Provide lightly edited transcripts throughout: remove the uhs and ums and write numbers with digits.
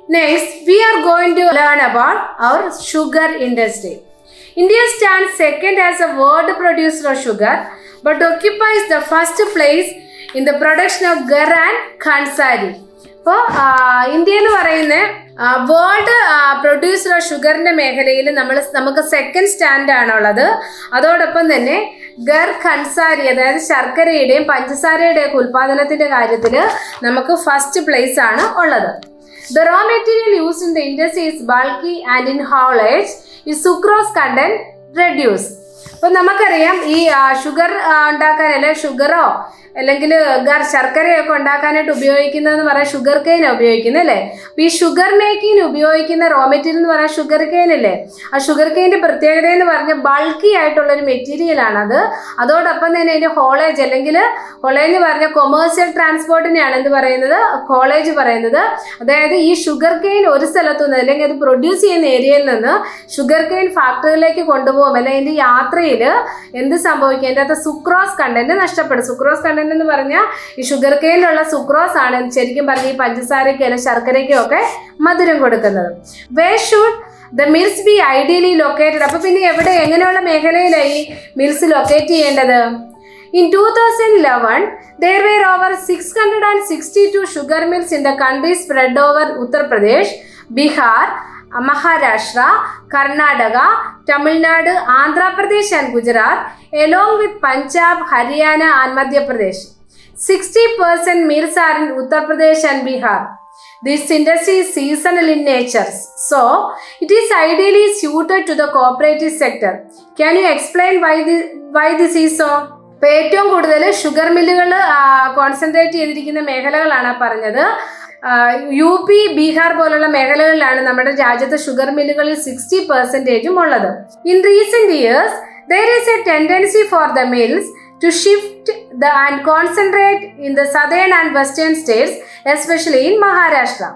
Next, we are going to learn about our sugar industry. India stands second as a world producer of sugar, but occupies the first place in the production of gur and khansari. അപ്പോൾ India എന്ന് പറയുന്ന world producer of ഷുഗറിൻ്റെ മേഖലയിൽ നമുക്ക് second സ്റ്റാൻഡാണുള്ളത്. അതോടൊപ്പം തന്നെ ഗർ ഖൻസാരി, അതായത് ശർക്കരയുടെയും പഞ്ചസാരയുടെയും ഒക്കെ ഉൽപ്പാദനത്തിൻ്റെ കാര്യത്തിൽ നമുക്ക് ഫസ്റ്റ് പ്ലേസ് ആണ് ഉള്ളത്. The raw material used in the industry is bulky and in haulage is sucrose content reduced. അപ്പോൾ നമുക്കറിയാം ഈ ഷുഗർ ഉണ്ടാക്കാൻ അല്ലെങ്കിൽ ഷുഗറോ അല്ലെങ്കിൽ ശർക്കരയൊക്കെ ഉണ്ടാക്കാനായിട്ട് ഉപയോഗിക്കുന്നതെന്ന് പറയാൻ ഷുഗർ കെയിൻ ഉപയോഗിക്കുന്നത് അല്ലേ. അപ്പോൾ ഈ ഷുഗർ മേക്കിങ്ങിന് ഉപയോഗിക്കുന്ന റോ മെറ്റീരിയൽ എന്ന് പറയാൻ ഷുഗർ കെയിൻ അല്ലേ. ആ ഷുഗർ കെയിൻ്റെ പ്രത്യേകത എന്ന് പറഞ്ഞാൽ ബൾക്കി ആയിട്ടുള്ളൊരു മെറ്റീരിയലാണത്. അതോടൊപ്പം തന്നെ അതിൻ്റെ ഹോളേജ് അല്ലെങ്കിൽ ഹോളേജ് പറഞ്ഞ കൊമേഴ്സ്യൽ ട്രാൻസ്പോർട്ടിനെയാണ് എന്ത് പറയുന്നത്, ഹോളേജ് പറയുന്നത്. അതായത് ഈ ഷുഗർ കെയിൻ ഒരു സ്ഥലത്തു നിന്ന് അല്ലെങ്കിൽ അത് പ്രൊഡ്യൂസ് ചെയ്യുന്ന ഏരിയയിൽ നിന്ന് ഷുഗർ കെയിൻ ഫാക്ടറിയിലേക്ക് കൊണ്ടുപോകും. അല്ലെങ്കിൽ അതിൻ്റെ യാത്രയിൽ എന്ത് സംഭവിക്കും, അതിൻ്റെ അകത്ത് സുക്രോസ് കണ്ടന്റ് നഷ്ടപ്പെടും. സുക്രോസ് കണ്ടന്റ് എന്ന് പറഞ്ഞാൽ ഈ ഷുഗർ കെയിനിലുള്ള സുക്രോസ് ആണ് ശരിക്കും പറഞ്ഞ ഈ പഞ്ചസാരയ്ക്ക് അല്ലെങ്കിൽ ശർക്കരയ്ക്കും ഒക്കെ മധുരം കൊടുക്കുന്നത്. Where should the mills be ideally located? അപ്പോൾ പിന്നെ എങ്ങനെയുള്ള മേഖലയിലാണ് ഈ മിൽസ് ലൊക്കേറ്റ് ചെയ്യേണ്ടത്? In 2011, there were over 662 sugar mills in the country spread over Uttar Pradesh, Bihar, Maharashtra, Karnataka, Tamil Nadu, Andhra Pradesh and Gujarat, along with Punjab, Haryana and Madhya Pradesh. 60% mills are in Uttar Pradesh and Bihar. This industry is seasonal in nature, so it is ideally suited to the cooperative sector. Can you explain why this is so? ഇപ്പോൾ ഏറ്റവും കൂടുതൽ sugar മില്ലുകൾ concentrate ചെയ്തിരിക്കുന്ന മേഖലകളാണ് പറഞ്ഞത്. UP, Bihar പോലുള്ള മേഖലകളിലാണ് നമ്മുടെ രാജ്യത്തെ ഷുഗർ മില്ലുകളിൽ 60% ഉള്ളത്. In recent years there is a tendency for the mills to shift and concentrate in the southern and western states, especially in Maharashtra.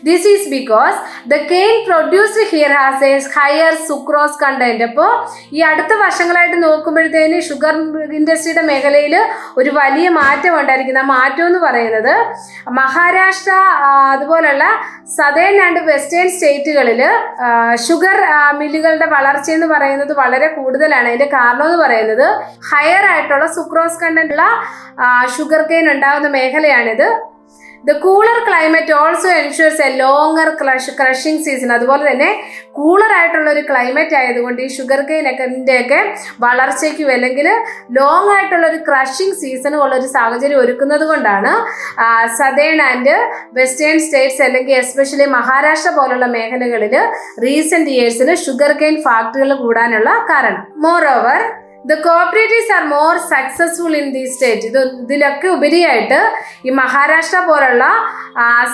This is because the cane produced here has a higher sucrose content. അപ്പോൾ ഈ അടുത്ത വർഷങ്ങളായിട്ട് നോക്കുമ്പോഴത്തേന് sugar ഇൻഡസ്ട്രിയുടെ മേഖലയിൽ ഒരു വലിയ മാറ്റം ഉണ്ടായിരിക്കുന്നത്. ആ മാറ്റം എന്ന് പറയുന്നത് മഹാരാഷ്ട്ര അതുപോലുള്ള സദേൺ ആൻഡ് വെസ്റ്റേൺ സ്റ്റേറ്റുകളിൽ ഷുഗർ മില്ലുകളുടെ വളർച്ച എന്ന് പറയുന്നത് വളരെ കൂടുതലാണ്. അതിൻ്റെ കാരണം എന്ന് പറയുന്നത് ഹയർ ആയിട്ടുള്ള സുക്രോസ് കണ്ടന്റ് ഉള്ള ഷുഗർ കെയിൻ ഉണ്ടാകുന്ന മേഖലയാണിത്. The cooler climate also ensures a longer crushing season. അതുപോലെ തന്നെ കൂളർ ആയിട്ടുള്ള ഒരു ക്ലൈമറ്റ് ആയതുകൊണ്ട് ഈ ഷുഗർ കെയിനൊക്കെ വളർച്ചയ്ക്കും അല്ലെങ്കിൽ ലോങ് ആയിട്ടുള്ള ഒരു ക്രഷിംഗ് സീസണും ഉള്ള ഒരു സാഹചര്യം ഒരുക്കുന്നത് കൊണ്ടാണ് സദേൺ ആൻഡ് വെസ്റ്റേൺ സ്റ്റേറ്റ്സ് അല്ലെങ്കിൽ എസ്പെഷ്യലി മഹാരാഷ്ട്ര പോലുള്ള മേഖലകളിൽ റീസെന്റ് ഇയേഴ്സിൽ ഷുഗർ കെയിൻ ഫാക്ടറികൾ കൂടാനുള്ള കാരണം. Moreover the cooperatives are more successful in these states. ഇതിലൊക്കെ ഉപരിയായിട്ട് ഈ മഹാരാഷ്ട്ര പോലുള്ള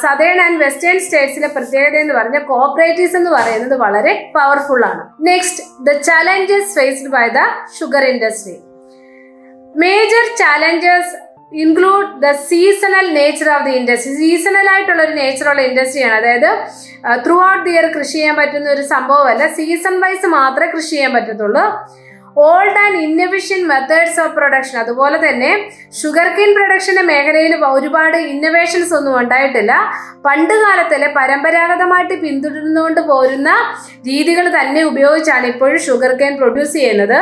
സദേൺ ആൻഡ് വെസ്റ്റേൺ സ്റ്റേറ്റ്സിലെ പ്രത്യേകത എന്ന് പറഞ്ഞാൽ കോഓപ്പറേറ്റീവ്സ് എന്ന് പറയുന്നത് വളരെ പവർഫുൾ ആണ്. Next, the challenges faced by the sugar industry. Major challenges include the seasonal nature of the industry. Seasonal ആയിട്ടുള്ള ഒരു നേച്ചറുള്ള ഇൻഡസ്ട്രിയാണ്. അതായത് ത്രൂ ഔട്ട് ദി ഇയർ കൃഷി ചെയ്യാൻ പറ്റുന്ന ഒരു സംഭവമല്ല, സീസൺ വൈസ് മാത്രമേ കൃഷി ചെയ്യാൻ പറ്റത്തുള്ളൂ. Old and innovation methods of production. അതുപോലെ തന്നെ ഷുഗർ കെയിൻ പ്രൊഡക്ഷൻ്റെ മേഖലയിൽ ഒരുപാട് ഇന്നോവേഷൻസ് ഒന്നും ഉണ്ടായിട്ടില്ല. പണ്ട് കാലത്തിലെ പരമ്പരാഗതമായിട്ട് പിന്തുടർന്നുകൊണ്ട് പോരുന്ന രീതികൾ തന്നെ ഉപയോഗിച്ചാണ് ഇപ്പോഴും ഷുഗർ കെയിൻ പ്രൊഡ്യൂസ് ചെയ്യുന്നത്.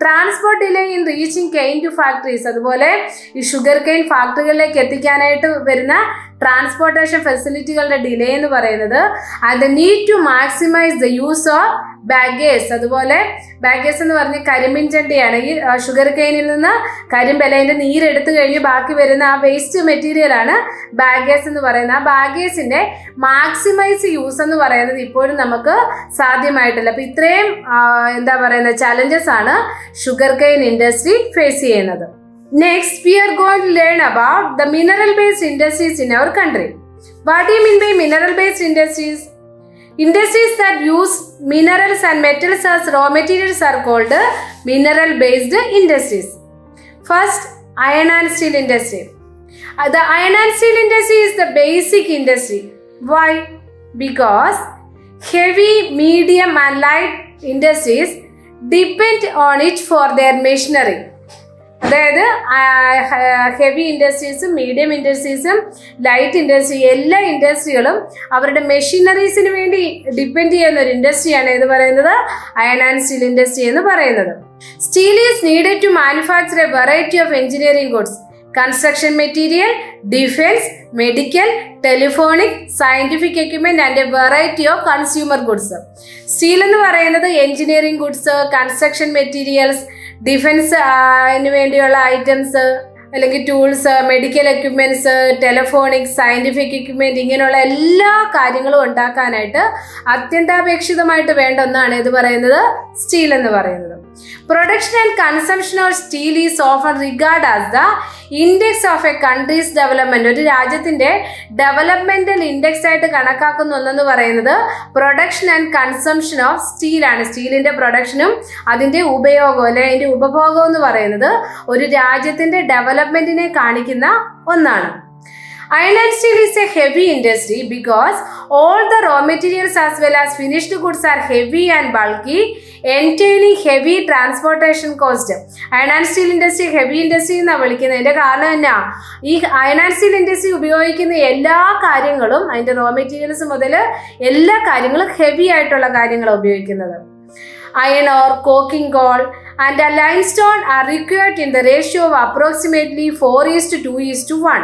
Transport delay in reaching cane to factories. അതുപോലെ ഈ ഷുഗർ കെയിൻ ഫാക്ടറികളിലേക്ക് എത്തിക്കാനായിട്ട് വരുന്ന ട്രാൻസ്പോർട്ടേഷൻ ഫെസിലിറ്റികളുടെ ഡിലേ എന്ന് പറയുന്നത്. And the need to maximize the use of baggers. അതുപോലെ ബാഗേഴ്സ് എന്ന് പറഞ്ഞ് കരിമ്പിൻ ചണ്ടിയാണ്. ഈ ഷുഗർ കെയിനിൽ നിന്ന് കരിമ്പല അതിൻ്റെ നീരെടുത്ത് കഴിഞ്ഞ് ബാക്കി വരുന്ന ആ വേസ്റ്റ് മെറ്റീരിയലാണ് ബാഗേഴ്സ് എന്ന് പറയുന്നത്. ആ ബാഗേഴ്സിൻ്റെ മാക്സിമൈസ് യൂസ് എന്ന് പറയുന്നത് ഇപ്പോഴും നമുക്ക് സാധ്യമായിട്ടില്ല. അപ്പോൾ ഇത്രയും ചാലഞ്ചസ് ആണ് ഷുഗർ കെയിൻ ഇൻഡസ്ട്രി ഫേസ് ചെയ്യുന്നത്. Next, we are going to learn about the mineral-based industries in our country. What do you mean by mineral-based industries? Industries that use minerals and metals as raw materials are called mineral-based industries. First, iron and steel industry. The iron and steel industry is the basic industry. Why? Because heavy, medium and light industries depend on it for their machinery. അതായത് heavy ഇൻഡസ്ട്രീസും medium ഇൻഡസ്ട്രീസും light industry എല്ലാ ഇൻഡസ്ട്രികളും അവരുടെ മെഷീനറീസിന് വേണ്ടി depend ചെയ്യുന്ന ഒരു ഇൻഡസ്ട്രിയാണ് ഇത് പറയുന്നത് iron and steel industry എന്ന് പറയുന്നത്. Steel is needed to manufacture a variety of engineering goods, construction material, defence, medical, telephonic, scientific equipment and a variety of consumer goods. Steel എന്ന് പറയുന്നത് engineering goods, construction materials, defence വേണ്ടിയുള്ള items അല്ലെങ്കിൽ tools, medical equipments, telephonic, scientific equipment ഇങ്ങനെയുള്ള എല്ലാ കാര്യങ്ങളും ഉണ്ടാക്കാനായിട്ട് അത്യന്താപേക്ഷിതമായിട്ട് വേണ്ട ഒന്നാണ് ഇത് പറയുന്നത് സ്റ്റീൽ എന്ന് പറയുന്നത്. Production and consumption of steel is often regard as the index of A countries development. ഒരു രാജ്യത്തിന്റെ ഡെവലപ്മെന്റൽ ഇൻഡെക്സ് ആയിട്ട് കണക്കാക്കുന്ന ഒന്നെന്ന് പറയുന്നത് പ്രൊഡക്ഷൻ ആൻഡ് കൺസംഷൻ ഓഫ് സ്റ്റീലാണ്. സ്റ്റീലിന്റെ പ്രൊഡക്ഷനും അതിന്റെ ഉപയോഗവും അല്ലെ അതിന്റെ ഉപഭോഗം എന്ന് പറയുന്നത് ഒരു രാജ്യത്തിന്റെ ഡെവലപ്മെന്റിനെ കാണിക്കുന്ന ഒന്നാണ്. Iron and steel is a heavy industry because all the raw materials as well as finished goods are heavy and bulky, entailing heavy transportation cost. Iron and steel industry heavy industry എന്നാണ് വിളിക്കുന്നതിന്റെ കാരണം എന്നാ, ഈ iron and steel industry ഉപയോഗിക്കുന്ന എല്ലാ കാര്യങ്ങളും അതിന്റെ raw materials മുതൽ എല്ലാ കാര്യങ്ങളും ഹെവി ആയിട്ടുള്ള കാര്യങ്ങളാണ് ഉപയോഗിക്കുന്നത്. Iron ore, coking coal and a limestone are required in the ratio of approximately 4:2:1.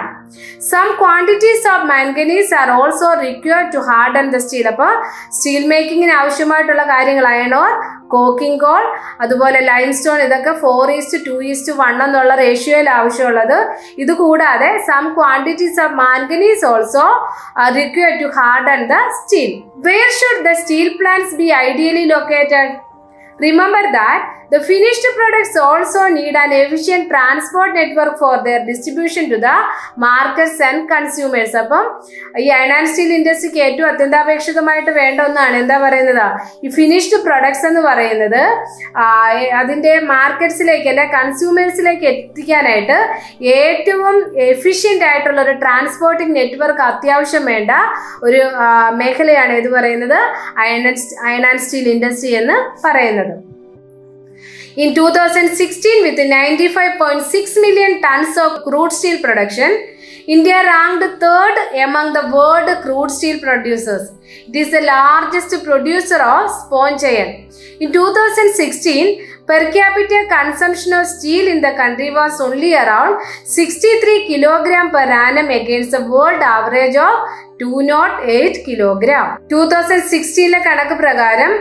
Some quantities of manganese are also required to harden the steel. അപ്പോൾ സ്റ്റീൽ മേക്കിങ്ങിന് ആവശ്യമായിട്ടുള്ള കാര്യങ്ങൾ അയൺ ഓർ, കോക്കിംഗ് കോൾ, അതുപോലെ limestone ഇതൊക്കെ 4:2:1 എന്നുള്ള റേഷ്യോയിൽ ആവശ്യമുള്ളത്. ഇത് കൂടാതെ some quantities of manganese also required to harden the steel. Where should the steel plants be ideally located? Remember that the finished products also need an efficient transport network for their distribution to the markets and consumers. അപ്പം ഈ iron and steel ഇൻഡസ്ട്രിക്ക് ഏറ്റവും അത്യന്താപേക്ഷിതമായിട്ട് വേണ്ട ഒന്നാണ് എന്താ പറയുന്നത്, ഈ finished products എന്ന് പറയുന്നത് അതിൻ്റെ മാർക്കറ്റ്സിലേക്ക് അല്ലെ കൺസ്യൂമേഴ്സിലേക്ക് എത്തിക്കാനായിട്ട് ഏറ്റവും എഫിഷ്യൻ്റ് ആയിട്ടുള്ള ഒരു ട്രാൻസ്പോർട്ടിംഗ് നെറ്റ്വർക്ക് അത്യാവശ്യം വേണ്ട ഒരു മേഖലയാണ് ഇത് പറയുന്നത് അയൺ ആൻഡ് സ്റ്റീൽ ഇൻഡസ്ട്രി എന്ന് പറയുന്നത്. In 2016, with 95.6 million tons of crude steel production, India ranked third among the world crude steel producers. It is the largest producer of sponge iron. In 2016, per capita consumption of steel in the country was only around 63 kg per annum against the world average of 208 kg. 2016 കണക്ക് പ്രകാരം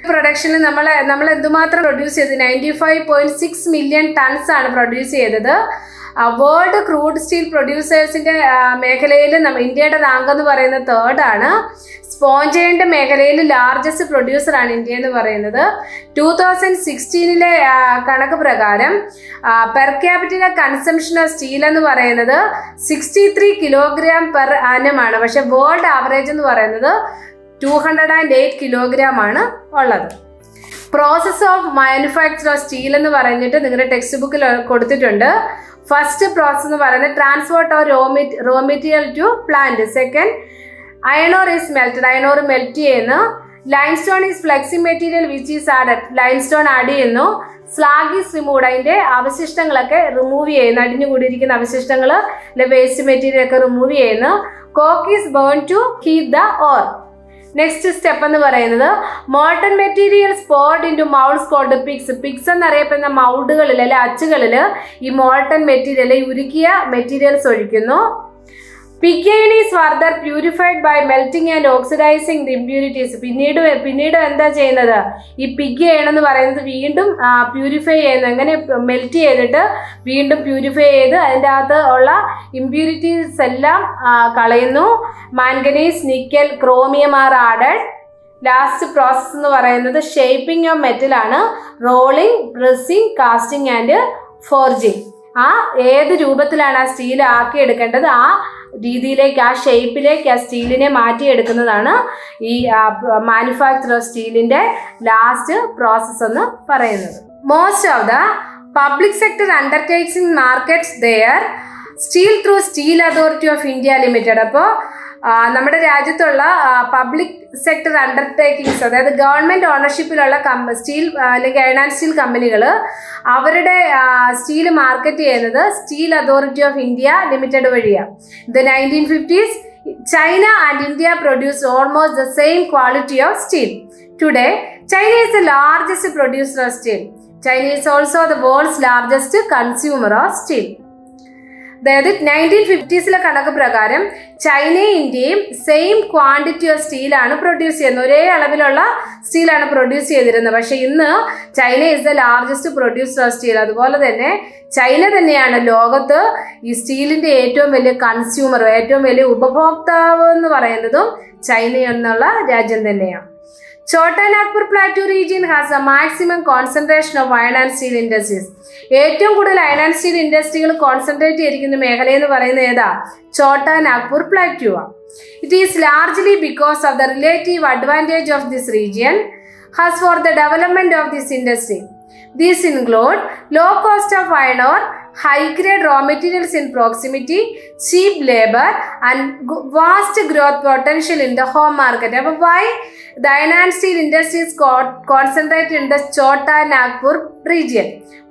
production നമ്മൾ എന്തുമാത്രം produce ചെയ്തത് 95.6 million tons ആണ് produce ചെയ്തത്. World crude steel പ്രൊഡ്യൂസേഴ്സിന്റെ മേഖലയിൽ ഇന്ത്യയുടെ rank എന്ന് പറയുന്നത് തേർഡ് ആണ്. സ്പോഞ്ച് അയണിന്റെ മേഖലയിൽ ലാർജസ്റ്റ് പ്രൊഡ്യൂസർ ആണ് ഇന്ത്യ എന്ന് പറയുന്നത്. 2016 കണക്ക് പ്രകാരം per capital consumption of steel എന്ന് പറയുന്നത് 63 കിലോഗ്രാം പെർ ആനം ആണ്. പക്ഷെ വേൾഡ് ആവറേജ് എന്ന് പറയുന്നത് 208 കിലോഗ്രാം ആണ് ഉള്ളത്. Process of manufacture of steel എന്ന് പറഞ്ഞിട്ട് നിങ്ങളുടെ ടെക്സ്റ്റ് ബുക്കിൽ കൊടുത്തിട്ടുണ്ട്. ഫസ്റ്റ് പ്രോസസ് എന്ന് പറയുന്നത് transport of raw material to plant. Second, iron ore is melted, iron ore melt ചെയ്യുന്നു. Limestone is flexing material which is added, limestone add ചെയ്യുന്നു. Slag is removed, അതിൻ്റെ അവശിഷ്ടങ്ങളൊക്കെ റിമൂവ് ചെയ്യുന്നു, അടിഞ്ഞുകൂടിയിരിക്കുന്ന അവശിഷ്ടങ്ങൾ വേസ്റ്റ് മെറ്റീരിയൽ ഒക്കെ റിമൂവ് ചെയ്യുന്നു. Coke is burn to heat the ore. Next step എന്ന് പറയുന്നത് molten materials poured into moulds called pigs. Pigs എന്നറിയപ്പെടുന്ന മൗൾഡുകളിൽ അല്ലെ അച്ചുകളിൽ ഈ molten material ഉരുക്കിയ materials ഒഴിക്കുന്നു. Pig iron is further purified by melting and oxidizing the impurities. പിന്നീട് എന്താ ചെയ്യുന്നത്, ഈ പിഗ് അയൺ എന്ന് പറയുന്നത് വീണ്ടും പ്യൂരിഫൈ ചെയ്യുന്നു. അങ്ങനെ മെൽറ്റ് ചെയ്തിട്ട് വീണ്ടും പ്യൂരിഫൈ ചെയ്ത് അതിൻ്റെ അകത്ത് ഉള്ള ഇമ്പ്യൂരിറ്റീസ് എല്ലാം കളയുന്നു. Manganese, nickel, chromium R added. Last process എന്ന് പറയുന്നത് ഷേപ്പിംഗ് ഓഫ് മെറ്റൽ ആണ്. Rolling, pressing, casting and forging. ഏത് രൂപത്തിലാണ് ആ സ്റ്റീൽ ആക്കിയെടുക്കേണ്ടത് ആ രീതിയിലേക്ക്, ആ ഷേപ്പിലേക്ക് ആ സ്റ്റീലിനെ മാറ്റിയെടുക്കുന്നതാണ് ഈ മാനുഫാക്ചർ ഓഫ് സ്റ്റീലിൻ്റെ ലാസ്റ്റ് പ്രോസസ്സ് എന്ന് പറയുന്നത്. Most of the public sector undertakings markets their steel through steel authority of India limited. അപ്പോൾ നമ്മുടെ രാജ്യത്തുള്ള പബ്ലിക് സെക്ടർ അണ്ടർടേക്കിങ്സ്, അതായത് ഗവൺമെൻറ് ഓണർഷിപ്പിലുള്ള സ്റ്റീൽ അല്ലെങ്കിൽ അയൺ ആൻഡ് സ്റ്റീൽ കമ്പനികൾ അവരുടെ സ്റ്റീൽ മാർക്കറ്റ് ചെയ്യുന്നത് steel authority of India limited വഴിയാണ്. The 1950s China and India produce almost the same quality of steel. Today, China is the largest producer of steel. China is also the world's largest consumer of steel. അതായത് 1950s കണക്ക് പ്രകാരം ചൈനയും ഇന്ത്യയും same quantity of സ്റ്റീലാണ് produce ചെയ്യുന്നത്, ഒരേ അളവിലുള്ള സ്റ്റീലാണ് produce ചെയ്തിരുന്നത്. പക്ഷേ ഇന്ന് China is the largest producer of steel. അതുപോലെ തന്നെ ചൈന തന്നെയാണ് ലോകത്ത് ഈ സ്റ്റീലിൻ്റെ ഏറ്റവും വലിയ കൺസ്യൂമർ, ഏറ്റവും വലിയ ഉപഭോക്താവ് എന്ന് പറയുന്നതും ചൈന എന്നുള്ള രാജ്യം തന്നെയാണ്. Chota Nagpur Plateau region has a maximum concentration of iron and steel industries. ഏറ്റവും കൂടുതൽ അയൺ ആൻഡ് സ്റ്റീൽ ഇൻഡസ്ട്രികൾ കോൺസെൻട്രേറ്റ് ചെയ്തിരിക്കുന്ന മേഖല എന്ന് പറയുന്നത് ഏതാ? Chota Nagpur plateau. It is largely because of the relative advantage of this region has for the development of this industry. These include low cost of iron ore, high grade raw materials in proximity, cheap labor and vast growth potential in the home market. But why the iron and steel industries concentrated in the Chota Nagpur region?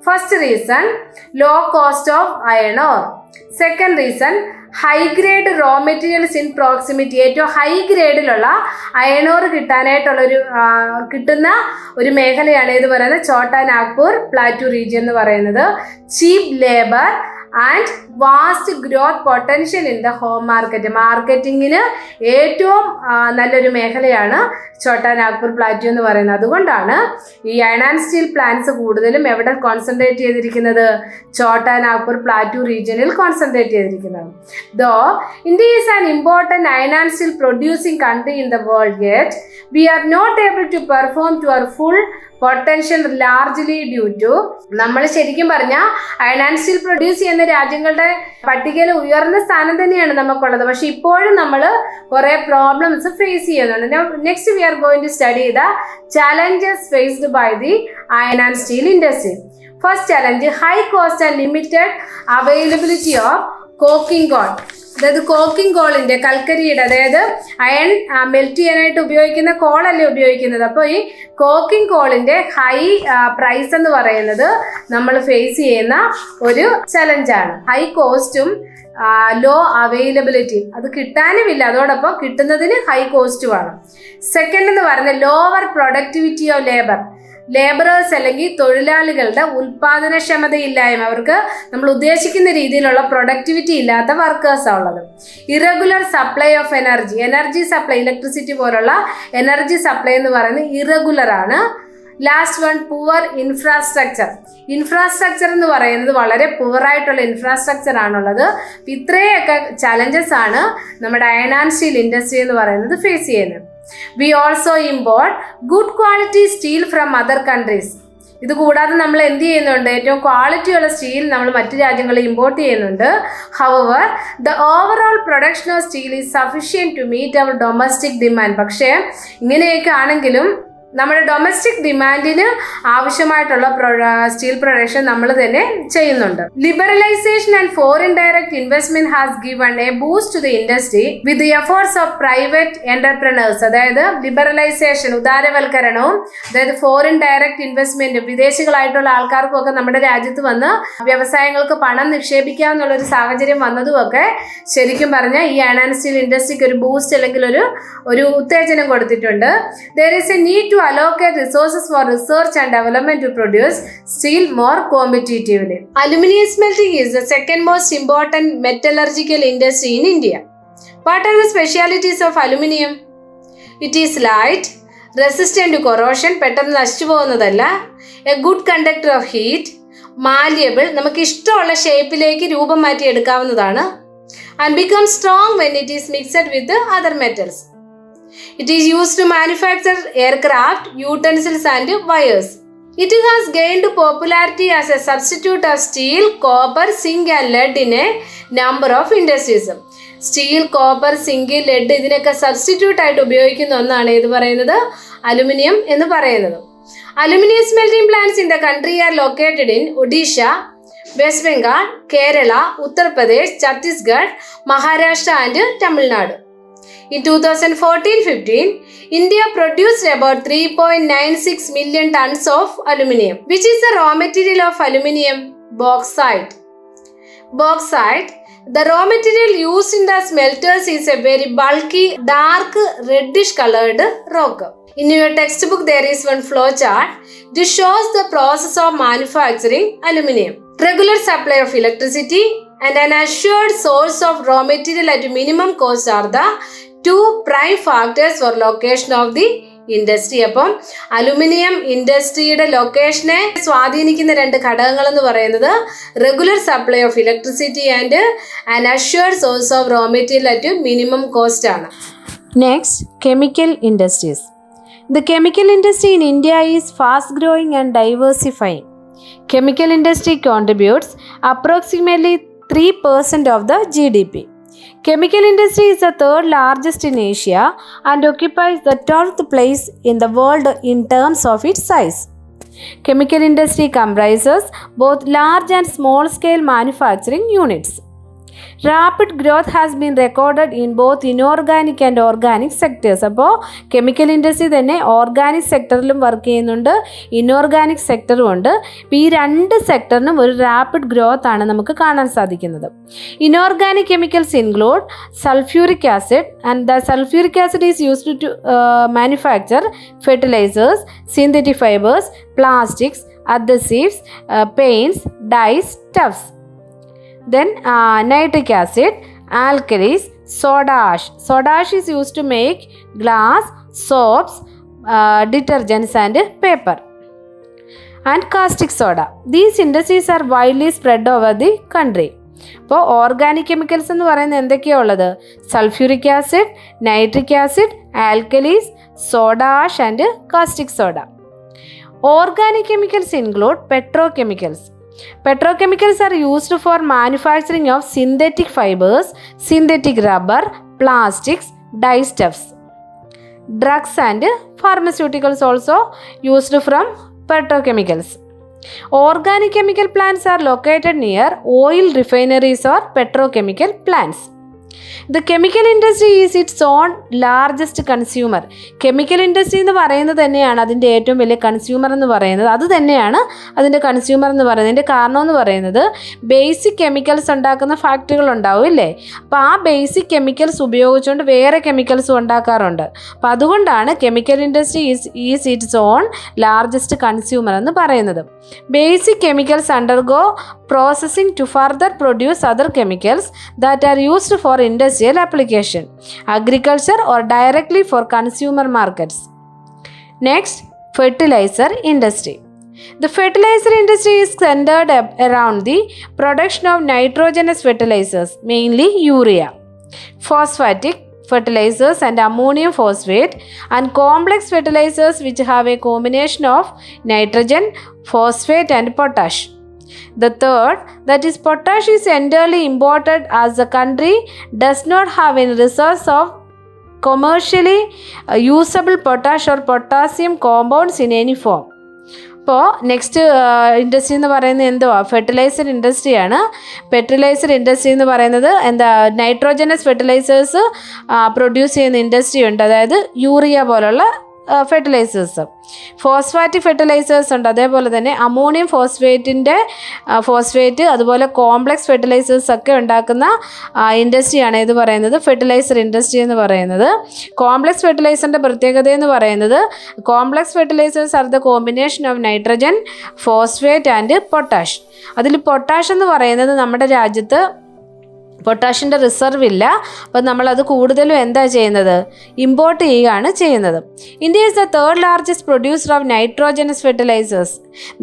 First reason, low cost of iron ore. Second reason, high grade raw materials in proximity. ഏറ്റവും high ഗ്രേഡിലുള്ള iron ore കിട്ടുന്ന ഒരു മേഖലയാണ് ഇത് പറയുന്നത് ചോട്ട Nagpur പ്ലാറ്റു region എന്ന് പറയുന്നത്. Cheap labour and vast growth potential in the home market. മാർക്കറ്റിങ്ങിന് ഏറ്റവും നല്ലൊരു മേഖലയാണ് ചോട്ട നാഗ്പൂർ പ്ലാറ്റു എന്ന് പറയുന്നത്. അതുകൊണ്ടാണ് ഈ അയൺ ആൻഡ് സ്റ്റീൽ പ്ലാന്റ്സ് കൂടുതലും എവിടെ കോൺസെൻട്രേറ്റ് ചെയ്തിരിക്കുന്നത്? ചോട്ട നാഗ്പൂർ പ്ലാറ്റു റീജിയനിൽ കോൺസെൻട്രേറ്റ് ചെയ്തിരിക്കുന്നത്. Though India is an important iron and steel producing country in the world, yet we are not able to perform to our full potential largely due to, നമ്മൾ ശരിക്കും പറഞ്ഞാൽ iron and steel produce ചെയ്യുന്ന രാജ്യങ്ങളുടെ പട്ടികയിൽ ഉയർന്ന സ്ഥാനം തന്നെയാണ് നമുക്കുള്ളത്. പക്ഷെ ഇപ്പോഴും നമ്മൾ കുറേ പ്രോബ്ലംസ് ഫേസ് ചെയ്യുന്നുണ്ട്. Next we are going to study the challenges faced by the iron and steel industry. First challenge, high cost and limited availability of coking coal. അതായത് കോക്കിംഗ് കോളിൻ്റെ കൽക്കരിയുടെ, അതായത് അയൺ മെൽറ്റ് ചെയ്യാനായിട്ട് ഉപയോഗിക്കുന്ന കോളല്ലേ ഉപയോഗിക്കുന്നത്. അപ്പോൾ ഈ കോക്കിംഗ് കോളിൻ്റെ ഹൈ പ്രൈസ് എന്ന് പറയുന്നത് നമ്മൾ ഫേസ് ചെയ്യുന്ന ഒരു ചലഞ്ചാണ്. ഹൈ കോസ്റ്റും ലോ അവൈലബിലിറ്റി, അത് കിട്ടാനുമില്ല, അതോടൊപ്പം കിട്ടുന്നതിന് ഹൈ കോസ്റ്റുമാണ്. സെക്കൻഡ് എന്ന് പറയുന്നത് ലോവർ പ്രൊഡക്ടിവിറ്റി ഓഫ് ലേബറേഴ്സ് അല്ലെങ്കിൽ തൊഴിലാളികളുടെ ഉൽപാദനക്ഷമതയില്ലായ്മ. അവർക്ക് നമ്മൾ ഉദ്ദേശിക്കുന്ന രീതിയിലുള്ള പ്രൊഡക്ടിവിറ്റി ഇല്ലാത്ത വർക്കേഴ്സാണ് ഉള്ളത്. Irregular supply of energy supply, electricity പോലുള്ള എനർജി സപ്ലൈ എന്ന് പറയുന്നത് ഇറഗുലർ ആണ്. ലാസ്റ്റ് വൺ, പുവർ ഇൻഫ്രാസ്ട്രക്ചർ എന്ന് പറയുന്നത് വളരെ പുവറായിട്ടുള്ള ഇൻഫ്രാസ്ട്രക്ചർ ആണുള്ളത്. ഇത്രയൊക്കെ ചലഞ്ചസ് ആണ് നമ്മുടെ അയൺ ആൻഡ് സ്റ്റീൽ ഇൻഡസ്ട്രി എന്ന് പറയുന്നത് ഫേസ് ചെയ്യുന്നത്. We also import good quality steel from other countries. ഇത് കൂടാതെ നമ്മൾ എന്ത് ചെയ്യുന്നുണ്ട്? ഏറ്റവും ക്വാളിറ്റിയുള്ള സ്റ്റീൽ നമ്മൾ മറ്റു രാജ്യങ്ങളിൽ ഇമ്പോർട്ട് ചെയ്യുന്നുണ്ട്. However, the overall production of steel is sufficient to meet our domestic demand. പക്ഷേ ഇങ്ങനെയൊക്കെ ആണെങ്കിലും നമ്മുടെ ഡൊമസ്റ്റിക് ഡിമാൻഡിന് ആവശ്യമായിട്ടുള്ള സ്റ്റീൽ പ്രൊഡക്ഷൻ നമ്മൾ തന്നെ ചെയ്യുന്നുണ്ട്. Liberalisation and foreign direct investment has given a boost to the industry with the efforts of private entrepreneurs. അതായത് liberalisation, ഉദാരവൽക്കരണവും, അതായത് ഫോറിൻ ഡയറക്റ്റ് ഇൻവെസ്റ്റ്മെന്റും, വിദേശികളായിട്ടുള്ള ആൾക്കാർക്കും ഒക്കെ നമ്മുടെ രാജ്യത്ത് വന്ന് വ്യവസായങ്ങൾക്ക് പണം നിക്ഷേപിക്കാമെന്നുള്ള ഒരു സാഹചര്യം വന്നതുമൊക്കെ ശരിക്കും പറഞ്ഞാൽ ഈ അയൺ ആൻഡ് സ്റ്റീൽ ഇൻഡസ്ട്രിക്ക് ഒരു ബൂസ്റ്റ് അല്ലെങ്കിൽ ഒരു ഉത്തേജനം കൊടുത്തിട്ടുണ്ട്. There is a need to allocate resources for research and development to produce steel more competitively. Aluminium smelting is the second most important metallurgical industry in India. What are the specialities of aluminium? It is light, resistant to corrosion, പെട്ടെന്ന് നശിച്ചു പോകുന്നതല്ല, a good conductor of heat, malleable, നമുക്ക് ഇഷ്ടമുള്ള ഷേപ്പിലേക്ക് രൂപം മാറ്റി എടുക്കാവുന്നതാണ്, and becomes strong when it is mixed with the other metals. It is used to manufacture aircraft, utensils and wires. It has gained popularity as a substitute of steel, copper, zinc and lead in a number of industries. Steel, copper, zinc, lead ഇതിനൊക്കെ substitute ആയിട്ട് ഉപയോഗിക്കുന്ന ഒന്നാണ് ഇത് പറയുന്നത് aluminium എന്ന് പറയുന്നത്. Aluminium smelting plants in the country are located in Odisha, West Bengal, Kerala, Uttar Pradesh, Chhattisgarh, Maharashtra and Tamil Nadu. In 2014-15, India produced about 3.96 million tons of aluminium. Which is the raw material of aluminium? Bauxite. Bauxite, the raw material used in the smelters, is a very bulky, dark, reddish colored rock. In your textbook, there is one flow chart. This shows the process of manufacturing aluminium. Regular supply of electricity and an assured source of raw material at minimum cost are the two prime factors for location of the industry. അപ്പം aluminium ഇൻഡസ്ട്രിയുടെ ലൊക്കേഷനെ സ്വാധീനിക്കുന്ന രണ്ട് ഘടകങ്ങൾ എന്ന് പറയുന്നത് regular supply of electricity and an assured source of raw material at minimum cost ആണ്. Next, chemical industries. The chemical industry in India is fast growing and diversifying. Chemical industry contributes approximately 3% of the GDP. Chemical industry is the third largest in Asia and occupies the 12th place in the world in terms of its size. Chemical industry comprises both large and small scale manufacturing units. Rapid growth has been recorded in both inorganic and organic sectors. അപ്പോൾ chemical industry തന്നെ organic സെക്ടറിലും work ചെയ്യുന്നുണ്ട്, inorganic സെക്ടറും ഉണ്ട്. ഇപ്പോൾ ഈ രണ്ട് സെക്ടറിനും ഒരു rapid growth ആണ് നമുക്ക് കാണാൻ സാധിക്കുന്നത്. Inorganic chemicals include sulphuric acid, and the sulphuric acid is used to manufacture fertilisers, synthetic fibres, plastics, adhesives, paints, dyes, stuffs. Then nitric acid, alkalis, soda ash. Soda ash is used to make glass, soaps, detergents and paper. And caustic soda. These industries are widely spread over the country. ഇപ്പോൾ organic chemicals എന്ന് പറയുന്നത് എന്തൊക്കെയാണ് ഉള്ളത്? Sulphuric acid, nitric acid, alkalis, soda ash and caustic soda. Organic chemicals include petrochemicals. Petrochemicals are used for manufacturing of synthetic fibers, synthetic rubber, plastics, dyestuffs. Drugs and pharmaceuticals also used from petrochemicals. Organic chemical plants are located near oil refineries or petrochemical plants. The chemical industry is its own largest consumer. Chemical industry എന്ന് പറയുന്നത് തന്നെയാണ് അതിൻ്റെ ഏറ്റവും വലിയ consumer എന്ന് പറയുന്നത്. അത് തന്നെയാണ് അതിൻ്റെ കൺസ്യൂമർ എന്ന് പറയുന്നത്. അതിൻ്റെ കാരണം എന്ന് പറയുന്നത് ബേസിക് കെമിക്കൽസ് ഉണ്ടാക്കുന്ന ഫാക്ടറികൾ ഉണ്ടാവും ഇല്ലേ? അപ്പോൾ ആ ബേസിക് കെമിക്കൽസ് ഉപയോഗിച്ചുകൊണ്ട് വേറെ കെമിക്കൽസും ഉണ്ടാക്കാറുണ്ട്. അപ്പോൾ അതുകൊണ്ടാണ് chemical industry is it's on largest consumer എന്ന് പറയുന്നത്. Basic chemicals undergo processing to further produce other chemicals that are used for industrial application, agriculture or directly for consumer markets. Next, fertilizer industry. The fertilizer industry is centered around the production of nitrogenous fertilizers, mainly urea, phosphatic fertilizers and ammonium phosphate, and complex fertilizers which have a combination of nitrogen, phosphate and potash. The third, that is potash, is entirely imported as the country does not have any resource of commercially usable potash or potassium compounds in any form. ഇപ്പോൾ next industry എന്ന് പറയുന്നത് എന്തുവാ? Fertiliser ഇൻഡസ്ട്രിയാണ്. Fertiliser industry എന്ന് പറയുന്നത് എന്താ? Nitrogenase fertilisers produce ചെയ്യുന്ന industry ഉണ്ട്, അതായത് യൂറിയ പോലുള്ള ഫെർട്ടിലൈസേഴ്സ്. ഫോസ്ഫാറ്റിക് ഫെർട്ടിലൈസേഴ്സ് ഉണ്ട്, അതേപോലെ തന്നെ അമോണിയം ഫോസ്ഫേറ്റ്, അതുപോലെ കോംപ്ലക്സ് ഫെർട്ടിലൈസേഴ്സ് ഒക്കെ ഉണ്ടാക്കുന്ന ഇൻഡസ്ട്രിയാണ് ഇത് പറയുന്നത് ഫെർട്ടിലൈസർ ഇൻഡസ്ട്രി എന്ന് പറയുന്നത്. കോംപ്ലക്സ് ഫെർട്ടിലൈസറിൻ്റെ പ്രത്യേകത എന്ന് പറയുന്നത് complex fertilisers are the combination of nitrogen, phosphate and potash. അതിൽ പൊട്ടാഷ് എന്ന് പറയുന്നത് നമ്മുടെ രാജ്യത്ത് പൊട്ടാഷിൻ്റെ റിസർവ് ഇല്ല. അപ്പം നമ്മളത് കൂടുതലും എന്താ ചെയ്യുന്നത്? ഇമ്പോർട്ട് ചെയ്യുകയാണ് ചെയ്യുന്നത്. India is the third largest producer of nitrogenous fertilisers.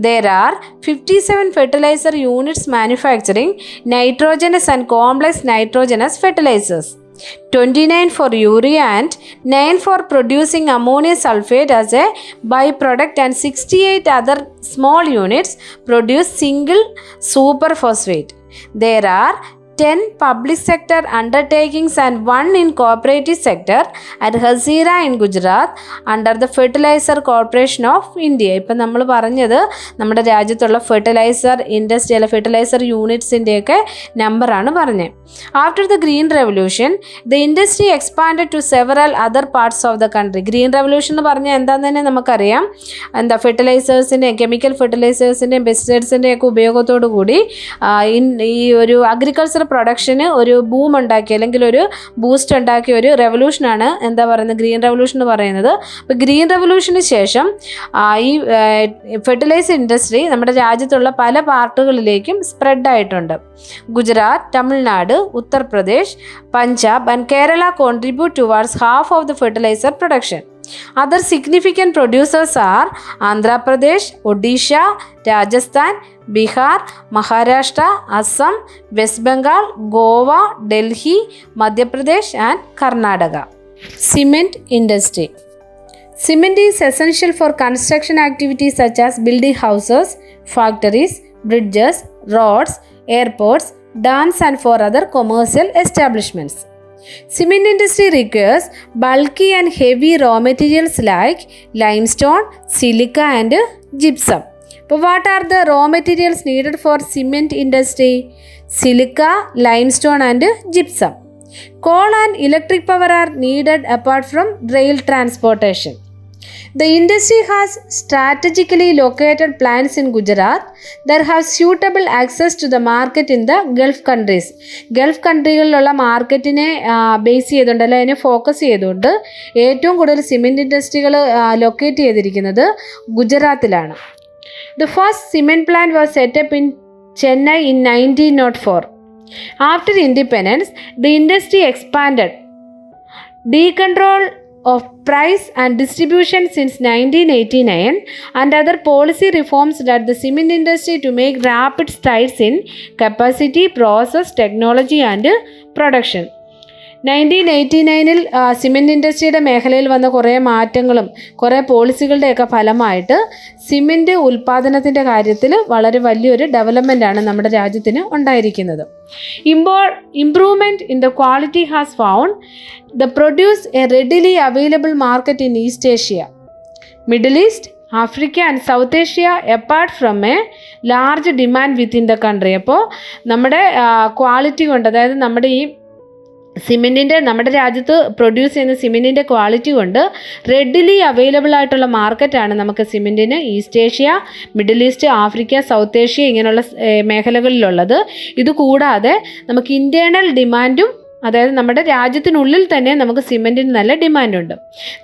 There are 57 fertiliser units manufacturing nitrogenous and complex nitrogenous fertilisers, 29 for urea and 9 for producing ammonium sulfate as a byproduct, and 68 other small units produce single superphosphate. There are 10 public sector undertakings and 1 in cooperative sector at Hazira in Gujarat under the Fertilizer Corporation of India. ഇപ്പം നമ്മൾ പറഞ്ഞത് നമ്മുടെ രാജ്യത്തുള്ള fertiliser industry അല്ല fertiliser യൂണിറ്റ്സിൻ്റെയൊക്കെ നമ്പറാണ് പറഞ്ഞത്. After the green revolution the industry expanded to several other parts of the country. Green revolution എന്ന് പറഞ്ഞാൽ എന്താണെന്ന് തന്നെ നമുക്കറിയാം. എന്താ ഫെർട്ടിലൈസേഴ്സിൻ്റെയും കെമിക്കൽ ഫെർട്ടിലൈസേഴ്സിൻ്റെയും പെസ്റ്റിസൈഡ്സിൻ്റെയൊക്കെ ഉപയോഗത്തോടു കൂടി ഈ ഒരു അഗ്രികൾച്ചർ പ്രൊഡക്ഷന് ഒരു ബൂം ഉണ്ടാക്കി അല്ലെങ്കിൽ ഒരു ബൂസ്റ്റ് ഉണ്ടാക്കിയ ഒരു റെവല്യൂഷനാണ് എന്താ പറയുന്നത് ഗ്രീൻ റെവല്യൂഷൻ എന്ന് പറയുന്നത്. അപ്പോൾ ഗ്രീൻ റെവല്യൂഷന് ശേഷം ഈ ഫെർട്ടിലൈസർ ഇൻഡസ്ട്രി നമ്മുടെ രാജ്യത്തുള്ള പല പാർട്ടുകളിലേക്കും സ്പ്രെഡ് ആയിട്ടുണ്ട്. Gujarat, Tamil Nadu, Uttar Pradesh, Punjab and Kerala contribute towards half of the fertiliser production. Other significant producers are Andhra Pradesh, Odisha, Rajasthan, Bihar, Maharashtra, Assam, West Bengal, Goa, Delhi, Madhya Pradesh and Karnataka. Cement industry. Cement is essential for construction activities such as building houses, factories, bridges, roads, airports, dams and for other commercial establishments. Cement industry requires bulky and heavy raw materials like limestone, silica and gypsum. But what are the raw materials needed for cement industry? Silica, limestone and gypsum. Coal and electric power are needed apart from rail transportation. The industry has strategically located plants in Gujarat that have suitable access to the market in the Gulf countries. Gulf കൺട്രികളിലുള്ള മാർക്കറ്റിനെ base ചെയ്തുകൊണ്ട് അല്ല അതിനെ focus ചെയ്തുകൊണ്ട് ഏറ്റവും കൂടുതൽ cement ഇൻഡസ്ട്രികൾ locate ചെയ്തിരിക്കുന്നത് ഗുജറാത്തിലാണ്. The first cement plant was set up in Chennai in 1904. After independence, the industry expanded. Decontrol of price and distribution since 1989 and other policy reforms led the cement industry to make rapid strides in capacity, process, technology and production. 1989 cement ഇൻഡസ്ട്രിയുടെ മേഖലയിൽ വന്ന കുറേ മാറ്റങ്ങളും കുറേ പോളിസികളുടെയൊക്കെ ഫലമായിട്ട് cement ഉൽപ്പാദനത്തിൻ്റെ കാര്യത്തിൽ വളരെ വലിയൊരു ഡെവലപ്മെൻറ്റാണ് നമ്മുടെ രാജ്യത്തിന് ഉണ്ടായിരിക്കുന്നത്. Improvement in the quality has found the produce A readily available market in east Asia, Middle East, Africa and south Asia apart from A large demand within the country. അപ്പോൾ നമ്മുടെ ക്വാളിറ്റി കൊണ്ട് അതായത് നമ്മുടെ ഈ സിമെൻറ്റിൻ്റെ നമ്മുടെ രാജ്യത്ത് പ്രൊഡ്യൂസ് ചെയ്യുന്ന സിമെൻറ്റിൻ്റെ ക്വാളിറ്റി കൊണ്ട് റെഡിലി അവൈലബിൾ ആയിട്ടുള്ള മാർക്കറ്റാണ് നമുക്ക് സിമെൻറ്റിന് East Asia, Middle East, Africa, South Asia ഇങ്ങനെയുള്ള മേഖലകളിലുള്ളത്. ഇതുകൂടാതെ നമുക്ക് ഇൻറ്റേർണൽ ഡിമാൻഡും അതായത് നമ്മുടെ രാജ്യത്തിനുള്ളിൽ തന്നെ നമുക്ക് സിമെൻറ്റിന് നല്ല ഡിമാൻഡുണ്ട്.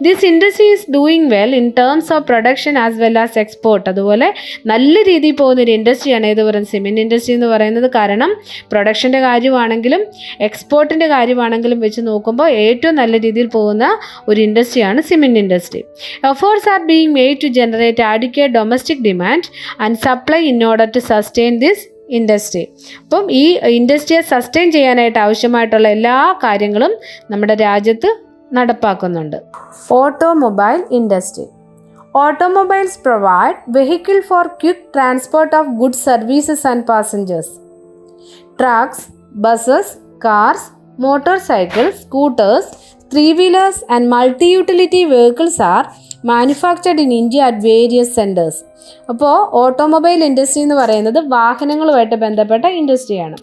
This industry is doing well in terms of production as well as export. അതുപോലെ നല്ല രീതിയിൽ പോകുന്നൊരു ഇൻഡസ്ട്രിയാണ് ഇത് പറയുന്നത് സിമെൻറ്റ് ഇൻഡസ്ട്രി എന്ന് പറയുന്നത്. കാരണം പ്രൊഡക്ഷൻ്റെ കാര്യമാണെങ്കിലും എക്സ്പോർട്ടിൻ്റെ കാര്യമാണെങ്കിലും വെച്ച് നോക്കുമ്പോൾ ഏറ്റവും നല്ല രീതിയിൽ പോകുന്ന ഒരു ഇൻഡസ്ട്രിയാണ് cement industry. Efforts are being made to generate adequate domestic demand and supply in order to sustain this industry. അപ്പം ഈ ഇൻഡസ്ട്രിയെ സസ്റ്റെയിൻ ചെയ്യാനായിട്ട് ആവശ്യമായിട്ടുള്ള എല്ലാ കാര്യങ്ങളും നമ്മുടെ രാജ്യത്ത് നടപ്പാക്കുന്നുണ്ട്. Automobile industry. Automobiles provide vehicle for quick transport of goods, services and passengers. Trucks, buses, cars, motorcycles, scooters, three-wheelers and multi-utility vehicles are manufactured in India at various centers. അപ്പോൾ ഓട്ടോമൊബൈൽ ഇൻഡസ്ട്രി എന്ന് പറയുന്നത് വാഹനങ്ങളുമായിട്ട് ബന്ധപ്പെട്ട ഇൻഡസ്ട്രിയാണ്.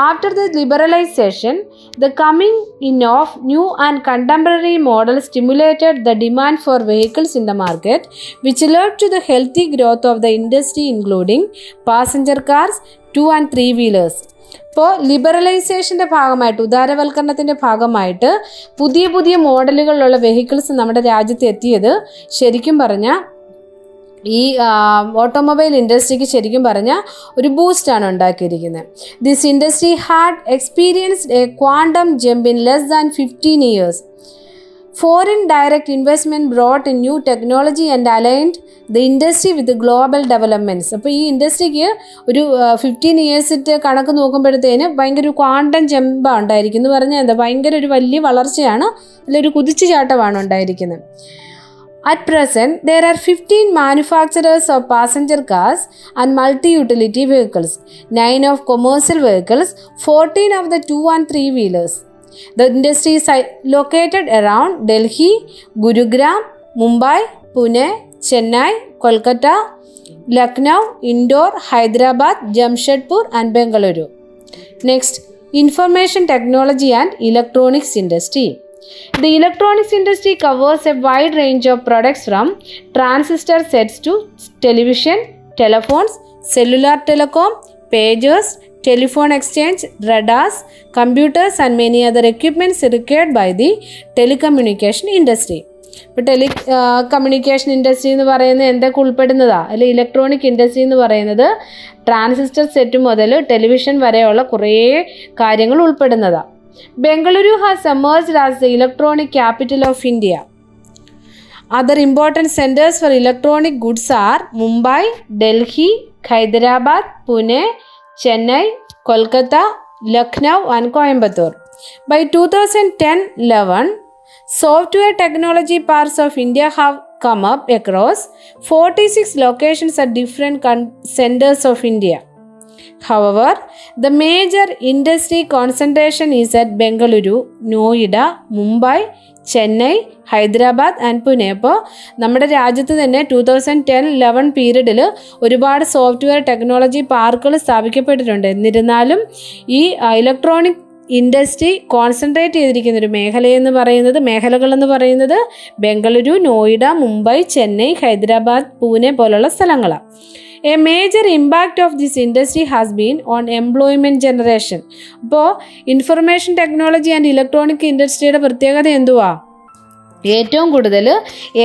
After the liberalisation the coming in of new and contemporary model stimulated the demand for vehicles in the market which led to the healthy growth of the industry including passenger cars, 2 and 3 wheelers. ഇപ്പോൾ ലിബറലൈസേഷൻ്റെ ഭാഗമായിട്ട് ഉദാരവൽക്കരണത്തിൻ്റെ ഭാഗമായിട്ട് പുതിയ പുതിയ മോഡലുകളിലുള്ള vehicles നമ്മുടെ രാജ്യത്ത് എത്തിയത് ശരിക്കും പറഞ്ഞാൽ ഈ ഓട്ടോമൊബൈൽ ഇൻഡസ്ട്രിക്ക് ശരിക്കും പറഞ്ഞാൽ ഒരു ബൂസ്റ്റാണ് ഉണ്ടാക്കിയിരിക്കുന്നത്. This industry had experienced A quantum jump in less than 15 years. Foreign direct investment brought in new technology and aligned the industry with the global developments. അപ്പോൾ ഈ ഇൻഡസ്ട്രിക്ക് ഒരു 15 years കണക്ക് നോക്കുമ്പോഴത്തേന് ഭയങ്കര ഒരു ക്വാണ്ടം ജമ്പാണ് ഉണ്ടായിരിക്കും എന്ന് പറഞ്ഞാൽ എന്താ ഭയങ്കര ഒരു വലിയ വളർച്ചയാണ്, അതിലൊരു കുതിച്ചുചാട്ടമാണ് ഉണ്ടായിരിക്കുന്നത്. At present, there are 15 manufacturers of passenger cars and multi-utility vehicles, 9 of commercial vehicles, 14 of the 2 and 3 wheelers. The industry is located around Delhi, Gurugram, Mumbai, Pune, Chennai, Kolkata, Lucknow, Indore, Hyderabad, Jamshedpur and Bengaluru. Next, information technology and electronics industry. The electronics industry covers a wide range of products from transistor sets to television, telephones, cellular telecom, pagers, telephone exchange, radars, computers and many other equipments required by the telecommunication industry. ഇപ്പോൾ communication industry എന്ന് പറയുന്നത് എന്തൊക്കെ ഉൾപ്പെടുന്നതാണ്? അല്ലെങ്കിൽ electronic industry എന്ന് പറയുന്നത് transistor set മുതൽ television വരെയുള്ള കുറേ കാര്യങ്ങൾ ഉൾപ്പെടുന്നതാണ്. Bengaluru has emerged as the electronic capital of India. Other important centers for electronic goods are Mumbai, Delhi, Hyderabad, Pune, Chennai, Kolkata, Lucknow and Coimbatore. By 2010-11, software technology parks of India have come up across 46 locations at different centers of India. However, the major industry concentration is at Bengaluru, Noida, Mumbai, Chennai, Hyderabad and Pune. അപ്പോൾ നമ്മുടെ രാജ്യത്ത് തന്നെ 2010-11 പീരീഡിൽ ഒരുപാട് software technology പാർക്കുകൾ സ്ഥാപിക്കപ്പെട്ടിട്ടുണ്ട്. എന്നിരുന്നാലും ഈ electronic industry concentrate ചെയ്തിരിക്കുന്ന ഒരു മേഖലകളെന്ന് പറയുന്നത് ബംഗളൂരു, നോയിഡ, മുംബൈ, ചെന്നൈ, ഹൈദരാബാദ്, പൂനെ പോലുള്ള സ്ഥലങ്ങളാണ്. A major impact of this industry has been on employment generation. അപ്പോൾ ഇൻഫർമേഷൻ ടെക്നോളജി ആൻഡ് ഇലക്ട്രോണിക് ഇൻഡസ്ട്രിയുടെ പ്രത്യേകത എന്തുവാ? ഏറ്റവും കൂടുതൽ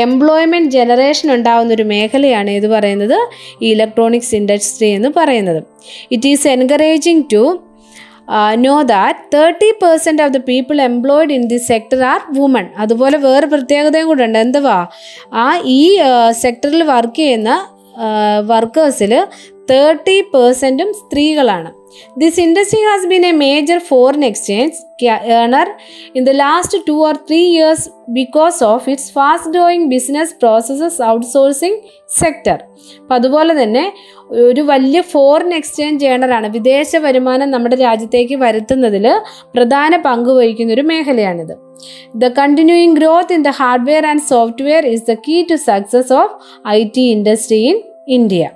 എംപ്ലോയ്മെൻറ്റ് ജനറേഷൻ ഉണ്ടാകുന്നൊരു മേഖലയാണ് ഇത് പറയുന്നത് ഈ ഇലക്ട്രോണിക്സ് ഇൻഡസ്ട്രി എന്ന് പറയുന്നത്. It is encouraging to know that 30% of the people employed in this sector are women. അതുപോലെ വേറെ പ്രത്യേകതയും കൂടെ ഉണ്ട്. എന്തുവാ? ഈ സെക്ടറിൽ വർക്ക് ചെയ്യുന്ന വർക്കേഴ്സിൽ 30% സ്ത്രീകളാണ്. This industry has been a major foreign exchange earner in the last 2 or 3 years because of its fast growing business processes outsourcing sector. അപ്പം അതുപോലെ തന്നെ ഒരു വലിയ ഫോറിൻ എക്സ്ചേഞ്ച് ഏണറാണ്. വിദേശ വരുമാനം നമ്മുടെ രാജ്യത്തേക്ക് വരുത്തുന്നതിൽ പ്രധാന പങ്ക് വഹിക്കുന്ന ഒരു മേഖലയാണിത്. The continuing growth in the hardware and software is the key to success of IT industry in India.